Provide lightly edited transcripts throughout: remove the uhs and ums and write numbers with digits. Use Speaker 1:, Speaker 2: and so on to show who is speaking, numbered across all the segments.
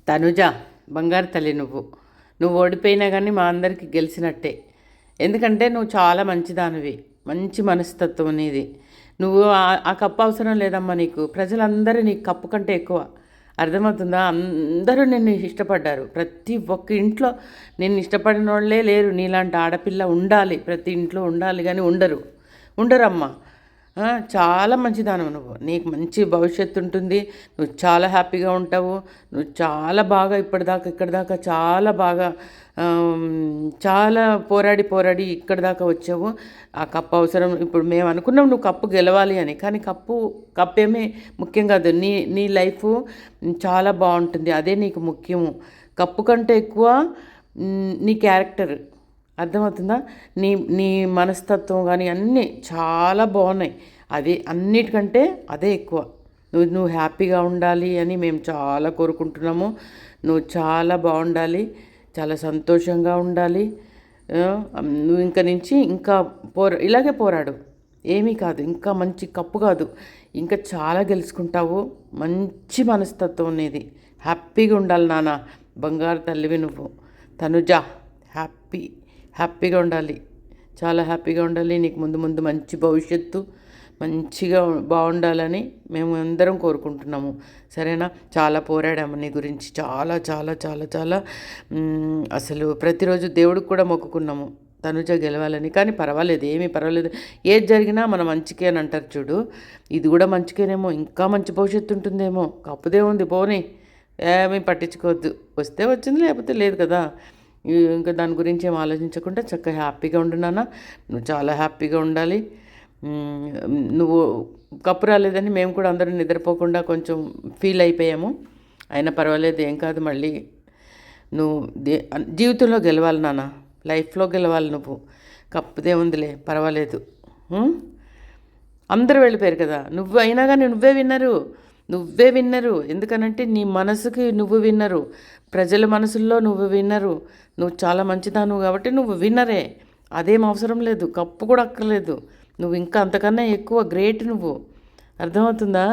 Speaker 1: తనుజ, బంగారు తల్లి నువ్వు ఓడిపోయినా కానీ మా అందరికి గెలిచినట్టే. ఎందుకంటే నువ్వు చాలా మంచిదానివి, మంచి మనస్తత్వం నీది. నువ్వు ఆ కప్పు అవసరం లేదమ్మా నీకు. ప్రజలందరూ నీకు కప్పు కంటే ఎక్కువ. అర్థమవుతుందా? అందరూ నిన్ను ఇష్టపడ్డారు. ప్రతి ఒక్క ఇంట్లో నిన్ను ఇష్టపడిన వాళ్ళే లేరు. నీలాంటి ఆడపిల్ల ఉండాలి, ప్రతి ఇంట్లో ఉండాలి, కానీ ఉండరమ్మా. చాలా మంచిదానవు నువ్వు. నీకు మంచి భవిష్యత్తు ఉంటుంది. నువ్వు చాలా హ్యాపీగా ఉంటావు. నువ్వు చాలా బాగా ఇక్కడిదాకా చాలా బాగా చాలా పోరాడి ఇక్కడిదాకా వచ్చావు. ఆ కప్పు అవసరం. ఇప్పుడు మేము అనుకున్నాం నువ్వు కప్పు గెలవాలి అని, కానీ కప్పేమీ ముఖ్యం కాదు. నీ లైఫ్ చాలా బాగుంటుంది, అదే నీకు ముఖ్యము. కప్పు కంటే ఎక్కువ నీ క్యారెక్టర్. అర్థమవుతుందా? నీ నీ మనస్తత్వం కానీ అన్నీ చాలా బాగున్నాయి. అది అన్నిటికంటే అదే ఎక్కువ. నువ్వు హ్యాపీగా ఉండాలి అని మేము చాలా కోరుకుంటున్నాము. నువ్వు చాలా బాగుండాలి, చాలా సంతోషంగా ఉండాలి. నువ్వు ఇంకా ఇలాగే పోరాడు. ఏమీ కాదు, ఇంకా మంచి కప్పు కాదు, ఇంకా చాలా గెలుచుకుంటావు. మంచి మనస్తత్వం అనేది. హ్యాపీగా ఉండాలి నాన్న. బంగారు తల్లివి నువ్వు. తనుజ, హ్యాపీగా ఉండాలి, చాలా హ్యాపీగా ఉండాలి. నీకు ముందు మంచి భవిష్యత్తు, మంచిగా బాగుండాలని మేము అందరం కోరుకుంటున్నాము. సరేనా? చాలా పోరాడాము నీ గురించి, చాలా చాలా చాలా చాలా అసలు ప్రతిరోజు దేవుడికి కూడా మొక్కుకున్నాము తనుజ గెలవాలని. కానీ పర్వాలేదు, ఏమీ పర్వాలేదు. ఏది జరిగినా మన మంచికే అని అంటారు చూడు. ఇది కూడా మంచికేనేమో, ఇంకా మంచి భవిష్యత్తు ఉంటుందేమో. కప్పుదే ఉంది, పోనీ, ఏమీ పట్టించుకోవద్దు. వస్తే వచ్చింది, లేకపోతే లేదు కదా. ఇంకా దాని గురించి ఏం ఆలోచించకుండా చక్కగా హ్యాపీగా ఉండు నాన్న. నువ్వు చాలా హ్యాపీగా ఉండాలి. నువ్వు కప్పు రాలేదని మేము కూడా అందరం నిద్రపోకుండా కొంచెం ఫీల్ అయిపోయాము. అయినా పర్వాలేదు, ఏం కాదు. మళ్ళీ నువ్వు జీవితంలో గెలవాలి నాన్న, లైఫ్లో గెలవాలి నువ్వు. కప్పుదే ఉందిలే, పర్వాలేదు. అందరూ వెళ్ళిపోయారు కదా, నువ్వు అయినా కానీ నువ్వే విన్నరు. ఎందుకనంటే నీ మనసుకి నువ్వు విన్నరు, ప్రజల మనసుల్లో నువ్వు విన్నరు. నువ్వు చాలా మంచిదాను కాబట్టి నువ్వు విన్నరే. అదేం అవసరం లేదు, కప్పు కూడా అక్కర్లేదు. నువ్వు ఇంకా అంతకన్నా ఎక్కువ గ్రేట్ నువ్వు. అర్థమవుతుందా?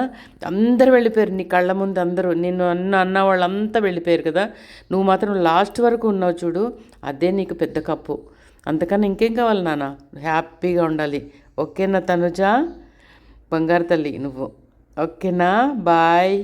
Speaker 1: అందరూ వెళ్ళిపోయారు నీ కళ్ళ ముందు. అందరూ నిన్ను అన్న వాళ్ళంతా వెళ్ళిపోయారు కదా, నువ్వు మాత్రం లాస్ట్ వరకు ఉన్నావు చూడు, అదే నీకు పెద్ద కప్పు. అంతకన్నా ఇంకేం కావాలి నాన్న? హ్యాపీగా ఉండాలి. ఓకేనా తనుజ, బంగారు తల్లి నువ్వు? ఓకేనా? బాయ్.